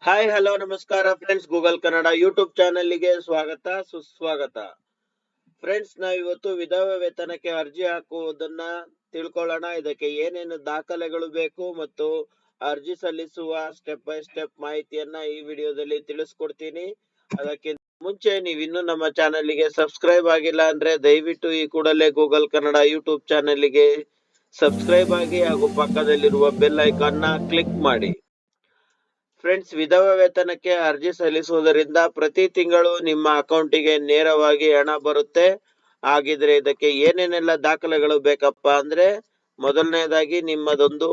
Hi hello ನಮಸ್ಕಾರ friends, Google Kannada YouTube ಚಾನೆಲ್ಗೆ ಸ್ವಾಗತ ಸುಸ್ವಾಗತ. ಫ್ರೆಂಡ್ಸ್, ನಾವಿವತ್ತು ವಿಧವಾ ವೇತನಕ್ಕೆ ಅರ್ಜಿ ಹಾಕುವುದನ್ನ ತಿಳ್ಕೊಳ್ಳೋಣ. ಇದಕ್ಕೆ ಏನೇನು ದಾಖಲೆಗಳು ಬೇಕು ಮತ್ತು ಅರ್ಜಿ ಸಲ್ಲಿಸುವ ಸ್ಟೆಪ್ ಬೈ ಸ್ಟೆಪ್ ಮಾಹಿತಿಯನ್ನ ಈ ವಿಡಿಯೋದಲ್ಲಿ ತಿಳಿಸ್ಕೊಡ್ತೀನಿ. ಅದಕ್ಕಿಂತ ಮುಂಚೆ ನೀವು ಇನ್ನೂ ನಮ್ಮ ಚಾನೆಲ್ಗೆ ಸಬ್ಸ್ಕ್ರೈಬ್ ಆಗಿಲ್ಲ ಅಂದ್ರೆ ದಯವಿಟ್ಟು ಈ ಕೂಡಲೇ ಗೂಗಲ್ ಕನ್ನಡ ಯೂಟ್ಯೂಬ್ ಚಾನೆಲ್ಗೆ ಸಬ್ಸ್ಕ್ರೈಬ್ ಆಗಿ ಹಾಗೂ ಪಕ್ಕದಲ್ಲಿರುವ ಬೆಲ್ ಐಕಾನ್ ನ ಕ್ಲಿಕ್ ಮಾಡಿ. ಫ್ರೆಂಡ್ಸ್, ವಿಧವಾ ವೇತನಕ್ಕೆ ಅರ್ಜಿ ಸಲ್ಲಿಸುವುದರಿಂದ ಪ್ರತಿ ತಿಂಗಳು ನಿಮ್ಮ ಅಕೌಂಟಿಗೆ ನೇರವಾಗಿ ಹಣ ಬರುತ್ತೆ. ಹಾಗಿದ್ರೆ ಇದಕ್ಕೆ ಏನೇನೆಲ್ಲ ದಾಖಲೆಗಳು ಬೇಕಪ್ಪ ಅಂದ್ರೆ, ಮೊದಲನೇದಾಗಿ ನಿಮ್ಮದೊಂದು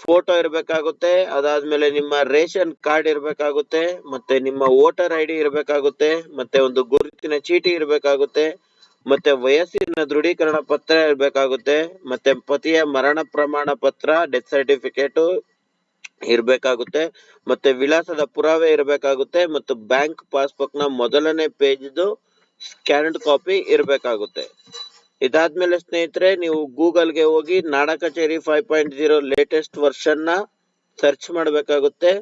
ಫೋಟೋ ಇರಬೇಕಾಗುತ್ತೆ. ಅದಾದ್ಮೇಲೆ ನಿಮ್ಮ ರೇಷನ್ ಕಾರ್ಡ್ ಇರಬೇಕಾಗುತ್ತೆ, ಮತ್ತೆ ನಿಮ್ಮ ವೋಟರ್ ಐಡಿ ಇರಬೇಕಾಗುತ್ತೆ, ಮತ್ತೆ ಒಂದು ಗುರುತಿನ ಚೀಟಿ ಇರಬೇಕಾಗುತ್ತೆ, ಮತ್ತೆ ವಯಸ್ಸಿನ ದೃಢೀಕರಣ ಪತ್ರ ಇರಬೇಕಾಗುತ್ತೆ, ಮತ್ತೆ ಪತಿಯ ಮರಣ ಪ್ರಮಾಣ ಪತ್ರ ಡೆತ್ ಸರ್ಟಿಫಿಕೇಟ್ ಇರಬೇಕಾಗುತ್ತೆ, ಮತ್ತೆ ವಿಳಾಸದ ಪುರಾವೆ ಇರಬೇಕಾಗುತ್ತೆ, ಮತ್ತು ಬ್ಯಾಂಕ್ ಪಾಸ್ಬುಕ್ ನ ಮೊದಲನೇ ಪೇಜ್ದು ಸ್ಕ್ಯಾನ್ಡ್ ಕಾಪಿ ಇರಬೇಕಾಗುತ್ತೆ. ಇದಾದ್ಮೇಲೆ ಸ್ನೇಹಿತರೆ, ನೀವು ಗೂಗಲ್ಗೆ ಹೋಗಿ ನಾಡ ಕಚೇರಿ 5.0 ಲೇಟೆಸ್ಟ್ ವರ್ಷನ್ ನ ಸರ್ಚ್ ಮಾಡಬೇಕಾಗುತ್ತೆ.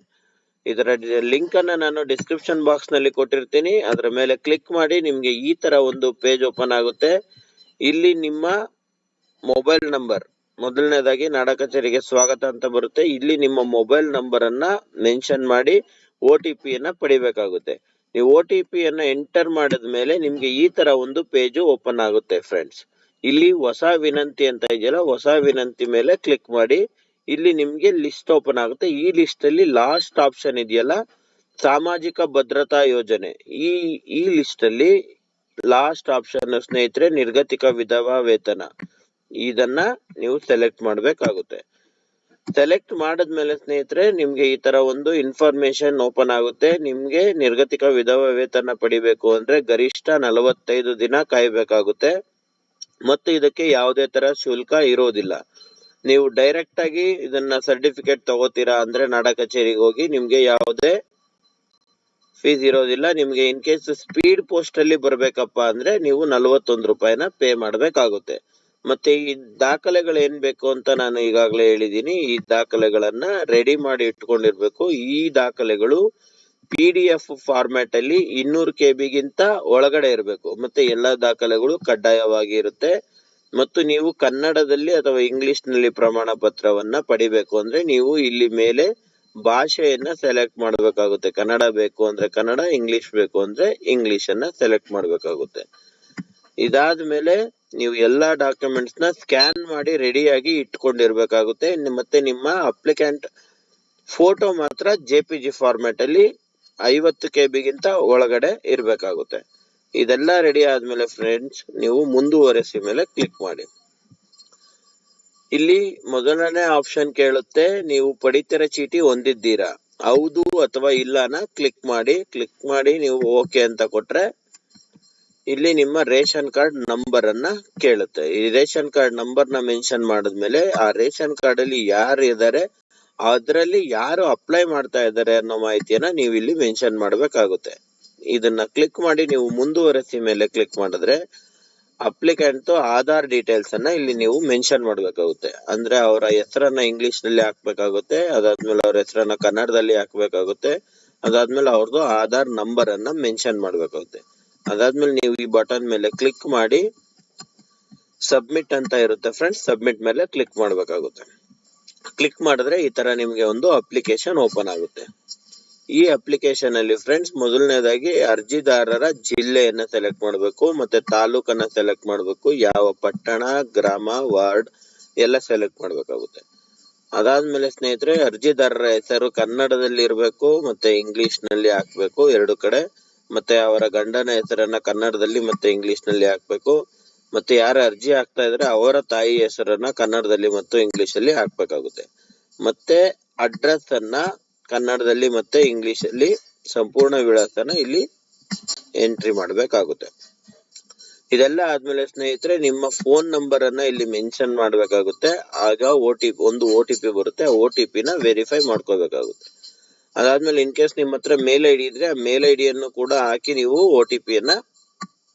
ಇದರ ಲಿಂಕ್ ಅನ್ನ ನಾನು ಡಿಸ್ಕ್ರಿಪ್ಷನ್ ಬಾಕ್ಸ್ ನಲ್ಲಿ ಕೊಟ್ಟಿರ್ತೀನಿ. ಅದರ ಮೇಲೆ ಕ್ಲಿಕ್ ಮಾಡಿ ನಿಮ್ಗೆ ಈ ತರ ಒಂದು ಪೇಜ್ ಓಪನ್ ಆಗುತ್ತೆ. ಇಲ್ಲಿ ನಿಮ್ಮ ಮೊಬೈಲ್ ನಂಬರ್, ಮೊದಲನೇದಾಗಿ ನಾಡ ಕಚೇರಿಗೆ ಸ್ವಾಗತ ಅಂತ ಬರುತ್ತೆ. ಇಲ್ಲಿ ನಿಮ್ಮ ಮೊಬೈಲ್ ನಂಬರ್ ಅನ್ನ ಮೆನ್ಷನ್ ಮಾಡಿ OTP ಯನ್ನ ಪಡಿಬೇಕಾಗುತ್ತೆ. ನೀವು OTP ಯನ್ನ ಎಂಟರ್ ಮಾಡಿದ ಮೇಲೆ ನಿಮ್ಗೆ ಈ ತರ ಒಂದು ಪೇಜ್ ಓಪನ್ ಆಗುತ್ತೆ. ಫ್ರೆಂಡ್ಸ್, ಇಲ್ಲಿ ಹೊಸ ವಿನಂತಿ ಅಂತ ಇದೆಯಲ್ಲ, ಹೊಸ ವಿನಂತಿ ಮೇಲೆ ಕ್ಲಿಕ್ ಮಾಡಿ. ಇಲ್ಲಿ ನಿಮ್ಗೆ ಲಿಸ್ಟ್ ಓಪನ್ ಆಗುತ್ತೆ. ಈ ಲಿಸ್ಟ್ ಅಲ್ಲಿ ಲಾಸ್ಟ್ ಆಪ್ಷನ್ ಇದೆಯಲ್ಲ, ಸಾಮಾಜಿಕ ಭದ್ರತಾ ಯೋಜನೆ, ಈ ಲಿಸ್ಟ್ ಅಲ್ಲಿ ಲಾಸ್ಟ್ ಆಪ್ಷನ್ ಸ್ನೇಹಿತರೆ ನಿರ್ಗತಿಕ ವಿಧವಾ ವೇತನ. ಇದನ್ನ ನೀವು ಸೆಲೆಕ್ಟ್ ಮಾಡಬೇಕಾಗುತ್ತೆ. ಸೆಲೆಕ್ಟ್ ಮಾಡಿದ್ಮೇಲೆ ಸ್ನೇಹಿತರೆ ನಿಮ್ಗೆ ಈ ತರ ಒಂದು ಇನ್ಫಾರ್ಮೇಶನ್ ಓಪನ್ ಆಗುತ್ತೆ. ನಿಮ್ಗೆ ನಿರ್ಗತಿಕ ವಿಧವಾ ವೇತನ ಪಡಿಬೇಕು ಅಂದ್ರೆ ಗರಿಷ್ಠ 45 ದಿನ ಕಾಯ್ಬೇಕಾಗುತ್ತೆ. ಮತ್ತು ಇದಕ್ಕೆ ಯಾವುದೇ ತರ ಶುಲ್ಕ ಇರೋದಿಲ್ಲ. ನೀವು ಡೈರೆಕ್ಟ್ ಆಗಿ ಇದನ್ನ ಸರ್ಟಿಫಿಕೇಟ್ ತಗೋತೀರಾ ಅಂದ್ರೆ ನಾಡ ಕಚೇರಿಗೆ ಹೋಗಿ ನಿಮ್ಗೆ ಯಾವುದೇ ಫೀಸ್ ಇರೋದಿಲ್ಲ. ನಿಮ್ಗೆ ಇನ್ ಕೇಸ್ ಸ್ಪೀಡ್ ಪೋಸ್ಟ್ ಅಲ್ಲಿ ಬರ್ಬೇಕಪ್ಪ ಅಂದ್ರೆ ನೀವು 41 ರೂಪಾಯಿನ ಪೇ ಮಾಡ್ಬೇಕಾಗುತ್ತೆ. ಮತ್ತೆ ಈ ದಾಖಲೆಗಳು ಏನ್ ಬೇಕು ಅಂತ ನಾನು ಈಗಾಗಲೇ ಹೇಳಿದೀನಿ. ಈ ದಾಖಲೆಗಳನ್ನ ರೆಡಿ ಮಾಡಿ ಇಟ್ಕೊಂಡಿರ್ಬೇಕು. ಈ ದಾಖಲೆಗಳು PDF ಫಾರ್ಮ್ಯಾಟ್ ಅಲ್ಲಿ 200 KB ಗಿಂತ ಒಳಗಡೆ ಇರಬೇಕು. ಮತ್ತೆ ಎಲ್ಲಾ ದಾಖಲೆಗಳು ಕಡ್ಡಾಯವಾಗಿ ಇರುತ್ತೆ. ಮತ್ತು ನೀವು ಕನ್ನಡದಲ್ಲಿ ಅಥವಾ ಇಂಗ್ಲಿಷ್ ನಲ್ಲಿ ಪ್ರಮಾಣ ಪತ್ರವನ್ನ ಪಡಿಬೇಕು ಅಂದ್ರೆ ನೀವು ಇಲ್ಲಿ ಮೇಲೆ ಭಾಷೆಯನ್ನ ಸೆಲೆಕ್ಟ್ ಮಾಡಬೇಕಾಗುತ್ತೆ. ಕನ್ನಡ ಬೇಕು ಅಂದ್ರೆ ಕನ್ನಡ, ಇಂಗ್ಲಿಷ್ ಬೇಕು ಅಂದ್ರೆ ಇಂಗ್ಲಿಷ್ ಅನ್ನ ಸೆಲೆಕ್ಟ್ ಮಾಡಬೇಕಾಗುತ್ತೆ. ಇದಾದ್ಮೇಲೆ ನೀವು ಎಲ್ಲಾ ಡಾಕ್ಯುಮೆಂಟ್ಸ್ ನ ಸ್ಕ್ಯಾನ್ ಮಾಡಿ ರೆಡಿಯಾಗಿ ಇಟ್ಕೊಂಡಿರ್ಬೇಕಾಗುತ್ತೆ. ಮತ್ತೆ ನಿಮ್ಮ ಅಪ್ಲಿಕೆಂಟ್ ಫೋಟೋ ಮಾತ್ರ JPG ಫಾರ್ಮ್ಯಾಟ್ ಅಲ್ಲಿ 50 KB ಗಿಂತ ಒಳಗಡೆ ಇರ್ಬೇಕಾಗುತ್ತೆ. ಇದೆಲ್ಲ ರೆಡಿ ಆದ್ಮೇಲೆ ಫ್ರೆಂಡ್ಸ್, ನೀವು ಮುಂದುವರೆಸಿ ಮೇಲೆ ಕ್ಲಿಕ್ ಮಾಡಿ. ಇಲ್ಲಿ ಮೊದಲನೇ ಆಪ್ಷನ್ ಕೇಳುತ್ತೆ, ನೀವು ಪಡಿತರ ಚೀಟಿ ಹೊಂದಿದ್ದೀರಾ, ಹೌದು ಅಥವಾ ಇಲ್ಲನ ಕ್ಲಿಕ್ ಮಾಡಿ ನೀವು ಓಕೆ ಅಂತ ಕೊಟ್ರೆ ಇಲ್ಲಿ ನಿಮ್ಮ ರೇಷನ್ ಕಾರ್ಡ್ ನಂಬರ್ ಅನ್ನ ಕೇಳುತ್ತೆ. ಈ ರೇಷನ್ ಕಾರ್ಡ್ ನಂಬರ್ ನ ಮೆನ್ಷನ್ ಮಾಡಿದ್ಮೇಲೆ ಆ ರೇಷನ್ ಕಾರ್ಡ್ ಅಲ್ಲಿ ಯಾರು ಇದ್ದಾರೆ, ಅದರಲ್ಲಿ ಯಾರು ಅಪ್ಲೈ ಮಾಡ್ತಾ ಇದ್ದಾರೆ ಅನ್ನೋ ಮಾಹಿತಿಯನ್ನ ನೀವು ಇಲ್ಲಿ ಮೆನ್ಷನ್ ಮಾಡಬೇಕಾಗುತ್ತೆ. ಇದನ್ನ ಕ್ಲಿಕ್ ಮಾಡಿ ನೀವು ಮುಂದುವರೆಸಿ ಮೇಲೆ ಕ್ಲಿಕ್ ಮಾಡಿದ್ರೆ ಅಪ್ಲಿಕೆಂಟ್ ಆಧಾರ್ ಡೀಟೇಲ್ಸ್ ಅನ್ನ ಇಲ್ಲಿ ನೀವು ಮೆನ್ಷನ್ ಮಾಡಬೇಕಾಗುತ್ತೆ. ಅಂದ್ರೆ ಅವರ ಹೆಸರನ್ನ ಇಂಗ್ಲಿಷ್ ನಲ್ಲಿ ಹಾಕ್ಬೇಕಾಗುತ್ತೆ, ಅದಾದ್ಮೇಲೆ ಅವ್ರ ಹೆಸರನ್ನ ಕನ್ನಡದಲ್ಲಿ ಹಾಕ್ಬೇಕಾಗುತ್ತೆ, ಅದಾದ್ಮೇಲೆ ಅವ್ರದ್ದು ಆಧಾರ್ ನಂಬರ್ ಅನ್ನ ಮೆನ್ಷನ್ ಮಾಡ್ಬೇಕಾಗುತ್ತೆ. ಅದಾದ್ಮೇಲೆ ನೀವು ಈ ಬಟನ್ ಮೇಲೆ ಕ್ಲಿಕ್ ಮಾಡಿ ಸಬ್ಮಿಟ್ ಅಂತ ಇರುತ್ತೆ ಫ್ರೆಂಡ್ಸ್, ಸಬ್ಮಿಟ್ ಮೇಲೆ ಕ್ಲಿಕ್ ಮಾಡಬೇಕಾಗುತ್ತೆ. ಕ್ಲಿಕ್ ಮಾಡಿದ್ರೆ ಈ ತರ ನಿಮ್ಗೆ ಒಂದು ಅಪ್ಲಿಕೇಶನ್ ಓಪನ್ ಆಗುತ್ತೆ. ಈ ಅಪ್ಲಿಕೇಶನ್ ಅಲ್ಲಿ ಫ್ರೆಂಡ್ಸ್, ಮೊದಲನೇದಾಗಿ ಅರ್ಜಿದಾರರ ಜಿಲ್ಲೆಯನ್ನ ಸೆಲೆಕ್ಟ್ ಮಾಡಬೇಕು, ಮತ್ತೆ ತಾಲೂಕನ್ನ ಸೆಲೆಕ್ಟ್ ಮಾಡಬೇಕು, ಯಾವ ಪಟ್ಟಣ, ಗ್ರಾಮ, ವಾರ್ಡ್ ಎಲ್ಲ ಸೆಲೆಕ್ಟ್ ಮಾಡಬೇಕಾಗುತ್ತೆ. ಅದಾದ್ಮೇಲೆ ಸ್ನೇಹಿತರೆ, ಅರ್ಜಿದಾರರ ಹೆಸರು ಕನ್ನಡದಲ್ಲಿ ಇರಬೇಕು, ಮತ್ತೆ ಇಂಗ್ಲಿಷ್ ನಲ್ಲಿ ಹಾಕ್ಬೇಕು 2 ಕಡೆ. ಮತ್ತೆ ಅವರ ಗಂಡನ ಹೆಸರನ್ನ ಕನ್ನಡದಲ್ಲಿ ಮತ್ತೆ ಇಂಗ್ಲಿಷ್ ನಲ್ಲಿ ಹಾಕ್ಬೇಕು. ಮತ್ತೆ ಯಾರು ಅರ್ಜಿ ಹಾಕ್ತಾ ಇದ್ರೆ ಅವರ ತಾಯಿ ಹೆಸರನ್ನ ಕನ್ನಡದಲ್ಲಿ ಮತ್ತು ಇಂಗ್ಲಿಷ್ ಅಲ್ಲಿ ಹಾಕ್ಬೇಕಾಗುತ್ತೆ. ಮತ್ತೆ ಅಡ್ರೆಸ್ ಅನ್ನ ಕನ್ನಡದಲ್ಲಿ ಮತ್ತೆ ಇಂಗ್ಲಿಷ್ ಅಲ್ಲಿ ಸಂಪೂರ್ಣ ವಿಳಾಸನ ಇಲ್ಲಿ ಎಂಟ್ರಿ ಮಾಡಬೇಕಾಗುತ್ತೆ. ಇದೆಲ್ಲ ಆದ್ಮೇಲೆ ಸ್ನೇಹಿತರೆ, ನಿಮ್ಮ ಫೋನ್ ನಂಬರ್ ಅನ್ನ ಇಲ್ಲಿ ಮೆನ್ಷನ್ ಮಾಡಬೇಕಾಗುತ್ತೆ. ಆಗ ಒಂದು OTP ಬರುತ್ತೆ. ಆ OTP ನ ವೆರಿಫೈ ಮಾಡ್ಕೋಬೇಕಾಗುತ್ತೆ. ಅದಾದ್ಮೇಲೆ ಇನ್ ಕೇಸ್ ನಿಮ್ಮ ಹತ್ರ ಮೇಲ್ ಐಡಿ ಇದ್ರೆ ಆ ಮೇಲ್ ಐಡಿಯನ್ನು ಕೂಡ ಹಾಕಿ ನೀವು OTP ಯನ್ನ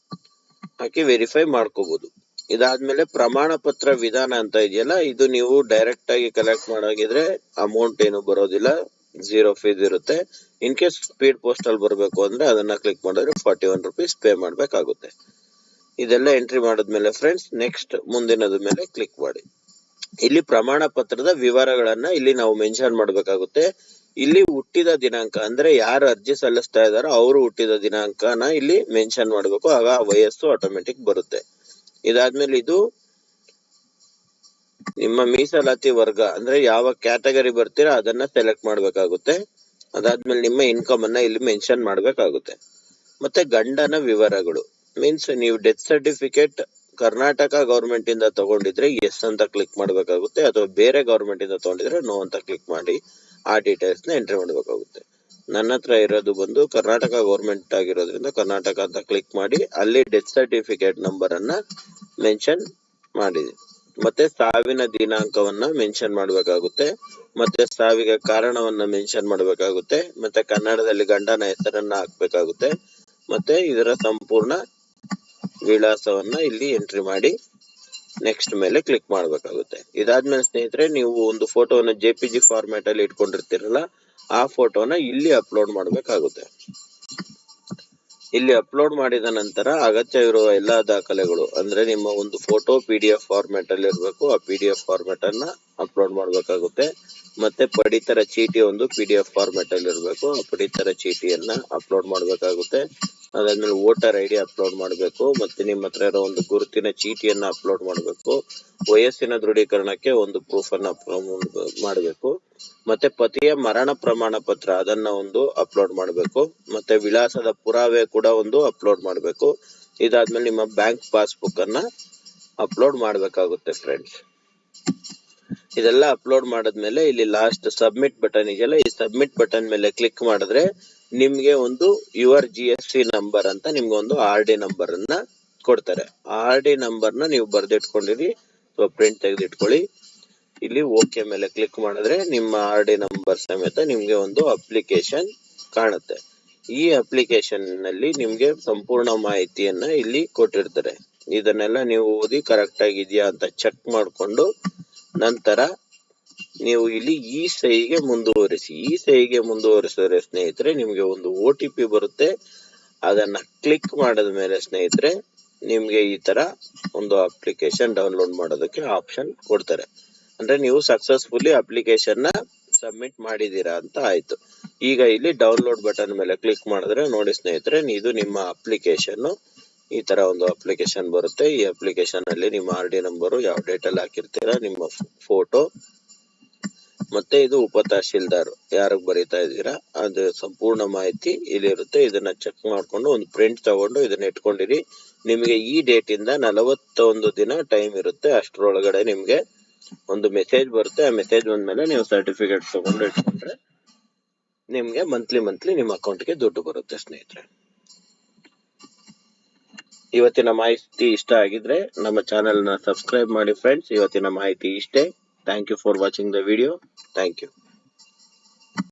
ಹಾಕಿ ವೆರಿಫೈ ಮಾಡ್ಕೋಬಹುದು. ಇದಾದ್ಮೇಲೆ ಪ್ರಮಾಣ ಪತ್ರ ವಿಧಾನ ಅಂತ ಇದೆಯಲ್ಲ, ಇದು ನೀವು ಡೈರೆಕ್ಟ್ ಆಗಿ ಕಲೆಕ್ಟ್ ಮಾಡಾಗಿದ್ರೆ ಅಮೌಂಟ್ ಏನು ಬರೋದಿಲ್ಲ. 0 ಫೀಸ್ ಇರುತ್ತೆ. ಇನ್ ಕೇಸ್ ಸ್ಪೀಡ್ ಪೋಸ್ಟ್ ಅಲ್ಲಿ ಬರಬೇಕು ಅಂದ್ರೆ ಅದನ್ನ ಕ್ಲಿಕ್ ಮಾಡಿದ್ರೆ 41 rupees ಪೇ ಮಾಡ್ಬೇಕಾಗುತ್ತೆ. ಇದೆಲ್ಲ ಎಂಟ್ರಿ ಮಾಡಿದ್ಮೇಲೆ ಫ್ರೆಂಡ್ಸ್ ನೆಕ್ಸ್ಟ್ ಮುಂದಿನದ ಮೇಲೆ ಕ್ಲಿಕ್ ಮಾಡಿ. ಇಲ್ಲಿ ಪ್ರಮಾಣ ಪತ್ರದ ವಿವರಗಳನ್ನ ಇಲ್ಲಿ ನಾವು ಮೆನ್ಷನ್ ಮಾಡ್ಬೇಕಾಗುತ್ತೆ. ಇಲ್ಲಿ ಹುಟ್ಟಿದ ದಿನಾಂಕ ಅಂದ್ರೆ ಯಾರು ಅರ್ಜಿ ಸಲ್ಲಿಸ್ತಾ ಇದಾರೋ ಅವರು ಹುಟ್ಟಿದ ದಿನಾಂಕನ ಇಲ್ಲಿ ಮೆನ್ಷನ್ ಮಾಡ್ಬೇಕು, ಆಗ ವಯಸ್ಸು ಆಟೋಮೆಟಿಕ್ ಬರುತ್ತೆ. ಇದಾದ್ಮೇಲೆ ಇದು ನಿಮ್ಮ ಮೀಸಲಾತಿ ವರ್ಗ ಅಂದ್ರೆ ಯಾವ ಕ್ಯಾಟಗರಿ ಬರ್ತೀರಾ ಅದನ್ನ ಸೆಲೆಕ್ಟ್ ಮಾಡ್ಬೇಕಾಗುತ್ತೆ. ಅದಾದ್ಮೇಲೆ ನಿಮ್ಮ ಇನ್ಕಮ್ ಅನ್ನ ಇಲ್ಲಿ ಮೆನ್ಷನ್ ಮಾಡ್ಬೇಕಾಗುತ್ತೆ. ಮತ್ತೆ ಗಂಡನ ವಿವರಗಳು ಮೀನ್ಸ್ ನೀವು ಡೆತ್ ಸರ್ಟಿಫಿಕೇಟ್ ಕರ್ನಾಟಕ ಗವರ್ಮೆಂಟ್ ಇಂದ ತಗೊಂಡಿದ್ರೆ ಎಸ್ ಅಂತ ಕ್ಲಿಕ್ ಮಾಡ್ಬೇಕಾಗುತ್ತೆ, ಅಥವಾ ಬೇರೆ ಗವರ್ಮೆಂಟ್ ಇಂದ ತಗೊಂಡಿದ್ರೆ ನೋ ಅಂತ ಕ್ಲಿಕ್ ಮಾಡಿ ಆ ಡೀಟೇಲ್ಸ್ ನ ಎಂಟ್ರಿ ಮಾಡ್ಬೇಕಾಗುತ್ತೆ. ನನ್ನ ಹತ್ರ ಇರೋದು ಬಂದು ಕರ್ನಾಟಕ ಗವರ್ಮೆಂಟ್ ಆಗಿರೋದ್ರಿಂದ ಕರ್ನಾಟಕ ಅಂತ ಕ್ಲಿಕ್ ಮಾಡಿ ಅಲ್ಲಿ ಡೆತ್ ಸರ್ಟಿಫಿಕೇಟ್ ನಂಬರ್ ಅನ್ನ ಮೆನ್ಷನ್ ಮಾಡಿದೆ. ಮತ್ತೆ ಸಾವಿನ ದಿನಾಂಕವನ್ನ ಮೆನ್ಷನ್ ಮಾಡ್ಬೇಕಾಗುತ್ತೆ, ಮತ್ತೆ ಸಾವಿಗೆ ಕಾರಣವನ್ನ ಮೆನ್ಷನ್ ಮಾಡ್ಬೇಕಾಗುತ್ತೆ, ಮತ್ತೆ ಕನ್ನಡದಲ್ಲಿ ಗಂಡನ ಹೆಸರನ್ನ ಹಾಕ್ಬೇಕಾಗುತ್ತೆ, ಮತ್ತೆ ಇದರ ಸಂಪೂರ್ಣ ವಿಳಾಸವನ್ನ ಇಲ್ಲಿ ಎಂಟ್ರಿ ಮಾಡಿ ನೆಕ್ಸ್ಟ್ ಮೇಲೆ ಕ್ಲಿಕ್ ಮಾಡ್ಬೇಕಾಗುತ್ತೆ. ಇದಾದ್ಮೇಲೆ ಸ್ನೇಹಿತರೆ ನೀವು ಒಂದು ಫೋಟೋನ JPG ಫಾರ್ಮ್ಯಾಟ್ ಅಲ್ಲಿ ಇಟ್ಕೊಂಡಿರ್ತೀರಲ್ಲ ಆ ಫೋಟೋನ ಇಲ್ಲಿ ಅಪ್ಲೋಡ್ ಮಾಡ್ಬೇಕಾಗುತ್ತೆ. ಇಲ್ಲಿ ಅಪ್ಲೋಡ್ ಮಾಡಿದ ನಂತರ ಅಗತ್ಯವಿರುವ ಎಲ್ಲಾ ದಾಖಲೆಗಳು ಅಂದ್ರೆ ನಿಮ್ಮ ಒಂದು ಫೋಟೋ PDF ಫಾರ್ಮ್ಯಾಟ್ ಅಲ್ಲಿ ಇರಬೇಕು, ಆ PDF ಫಾರ್ಮ್ಯಾಟ್ ಅನ್ನ ಅಪ್ಲೋಡ್ ಮಾಡ್ಬೇಕಾಗುತ್ತೆ. ಮತ್ತೆ ಪಡಿತರ ಚೀಟಿ ಒಂದು PDF ಫಾರ್ಮ್ಯಾಟ್ ಅಲ್ಲಿ ಇರಬೇಕು, ಆ ಪಡಿತರ ಚೀಟಿಯನ್ನ ಅಪ್ಲೋಡ್ ಮಾಡ್ಬೇಕಾಗುತ್ತೆ. ಅದಾದ್ಮೇಲೆ ವೋಟರ್ ID ಅಪ್ಲೋಡ್ ಮಾಡಬೇಕು, ಮತ್ತೆ ನಿಮ್ಮ ಹತ್ರ ಇರೋ ಒಂದು ಗುರುತಿನ ಚೀಟಿಯನ್ನ ಅಪ್ಲೋಡ್ ಮಾಡಬೇಕು, ವಯಸ್ಸಿನ ದೃಢೀಕರಣಕ್ಕೆ ಒಂದು ಪ್ರೂಫ್ ಅನ್ನ ಮಾಡಬೇಕು, ಮತ್ತೆ ಪತಿಯ ಮರಣ ಪ್ರಮಾಣ ಪತ್ರ ಅದನ್ನ ಒಂದು ಅಪ್ಲೋಡ್ ಮಾಡಬೇಕು, ಮತ್ತೆ ವಿಳಾಸದ ಪುರಾವೆ ಕೂಡ ಒಂದು ಅಪ್ಲೋಡ್ ಮಾಡಬೇಕು. ಇದಾದ್ಮೇಲೆ ನಿಮ್ಮ ಬ್ಯಾಂಕ್ ಪಾಸ್ಬುಕ್ ಅನ್ನ ಅಪ್ಲೋಡ್ ಮಾಡ್ಬೇಕಾಗುತ್ತೆ ಫ್ರೆಂಡ್ಸ್. ಇದೆಲ್ಲ ಅಪ್ಲೋಡ್ ಮಾಡಿದ್ಮೇಲೆ ಇಲ್ಲಿ ಲಾಸ್ಟ್ ಸಬ್ಮಿಟ್ ಬಟನ್ ಇದೆಯಲ್ಲ, ಈ ಸಬ್ಮಿಟ್ ಬಟನ್ ಮೇಲೆ ಕ್ಲಿಕ್ ಮಾಡಿದ್ರೆ ನಿಮ್ಗೆ ಒಂದು ಯುವರ್ GST ನಂಬರ್ ಅಂತ ನಿಮ್ಗೆ ಒಂದು RD ನಂಬರ್ ಅನ್ನ ಕೊಡ್ತಾರೆ. RD ನಂಬರ್ ನ ನೀವು ಬರ್ದಿಟ್ಕೊಂಡಿರಿ, ಪ್ರಿಂಟ್ ತೆಗೆದಿಟ್ಕೊಳ್ಳಿ. ಇಲ್ಲಿ ಓಕೆ ಮೇಲೆ ಕ್ಲಿಕ್ ಮಾಡಿದ್ರೆ ನಿಮ್ಮ RD ನಂಬರ್ ಸಮೇತ ನಿಮ್ಗೆ ಒಂದು ಅಪ್ಲಿಕೇಶನ್ ಕಾಣುತ್ತೆ. ಈ ಅಪ್ಲಿಕೇಶನ್ ನಲ್ಲಿ ನಿಮ್ಗೆ ಸಂಪೂರ್ಣ ಮಾಹಿತಿಯನ್ನ ಇಲ್ಲಿ ಕೊಟ್ಟಿರ್ತಾರೆ. ಇದನ್ನೆಲ್ಲ ನೀವು ಓದಿ ಕರೆಕ್ಟ್ ಆಗಿದೆಯಾ ಅಂತ ಚೆಕ್ ಮಾಡಿಕೊಂಡು ನಂತರ ನೀವು ಇಲ್ಲಿ ಈ ಸಹಿಗೆ ಮುಂದುವರಿಸಿದ್ರೆ ಸ್ನೇಹಿತರೆ ನಿಮ್ಗೆ ಒಂದು OTP ಬರುತ್ತೆ. ಅದನ್ನ ಕ್ಲಿಕ್ ಮಾಡಿದ ಮೇಲೆ ಸ್ನೇಹಿತರೆ ನಿಮ್ಗೆ ಈ ತರ ಒಂದು ಅಪ್ಲಿಕೇಶನ್ ಡೌನ್ಲೋಡ್ ಮಾಡೋದಕ್ಕೆ ಆಪ್ಷನ್ ಕೊಡ್ತಾರೆ. ಅಂದ್ರೆ ನೀವು ಸಕ್ಸಸ್ಫುಲಿ ಅಪ್ಲಿಕೇಶನ್ ನ ಸಬ್ಮಿಟ್ ಮಾಡಿದೀರಾ ಅಂತ ಆಯ್ತು. ಈಗ ಇಲ್ಲಿ ಡೌನ್ಲೋಡ್ ಬಟನ್ ಮೇಲೆ ಕ್ಲಿಕ್ ಮಾಡಿದ್ರೆ ನೋಡಿ ಸ್ನೇಹಿತರೆ ಇದು ನಿಮ್ಮ ಅಪ್ಲಿಕೇಶನ್. ಈ ತರ ಒಂದು ಅಪ್ಲಿಕೇಶನ್ ಬರುತ್ತೆ. ಈ ಅಪ್ಲಿಕೇಶನ್ ಅಲ್ಲಿ ನಿಮ್ಮ RD ನಂಬರು, ಯಾವ ಡೇಟ್ ಅಲ್ಲಿ ಹಾಕಿರ್ತೀರಾ, ನಿಮ್ಮ ಫೋಟೋ, ಮತ್ತೆ ಇದು ಉಪ ತಹಶೀಲ್ದಾರ್ ಯಾರಿಗೆ ಬರೀತಾ ಇದ್ದೀರಾ ಅದು ಸಂಪೂರ್ಣ ಮಾಹಿತಿ ಇಲ್ಲಿ ಇರುತ್ತೆ. ಇದನ್ನ ಚೆಕ್ ಮಾಡ್ಕೊಂಡು ಒಂದು ಪ್ರಿಂಟ್ ತಗೊಂಡು ಇದನ್ನ ಇಟ್ಕೊಂಡಿರಿ. ನಿಮಗೆ ಈ ಡೇಟ್ ಇಂದ 41 ದಿನ ಟೈಮ್ ಇರುತ್ತೆ. ಅಷ್ಟರೊಳಗಡೆ ನಿಮ್ಗೆ ಒಂದು ಮೆಸೇಜ್ ಬರುತ್ತೆ. ಆ ಮೆಸೇಜ್ ಬಂದ್ಮೇಲೆ ನೀವು ಸರ್ಟಿಫಿಕೇಟ್ ತಗೊಂಡು ಇಟ್ಕೊಂಡ್ರೆ ನಿಮ್ಗೆ ಮಂತ್ಲಿ ನಿಮ್ಮ ಅಕೌಂಟ್ಗೆ ದುಡ್ಡು ಬರುತ್ತೆ ಸ್ನೇಹಿತರೆ. ಇವತ್ತಿನ ಮಾಹಿತಿ ಇಷ್ಟ ಆಗಿದ್ರೆ ನಮ್ಮ ಚಾನೆಲ್ ನ ಸಬ್ಸ್ಕ್ರೈಬ್ ಮಾಡಿ ಫ್ರೆಂಡ್ಸ್. ಇವತ್ತಿನ ಮಾಹಿತಿ ಇಷ್ಟೇ. Thank you for watching the video. Thank you.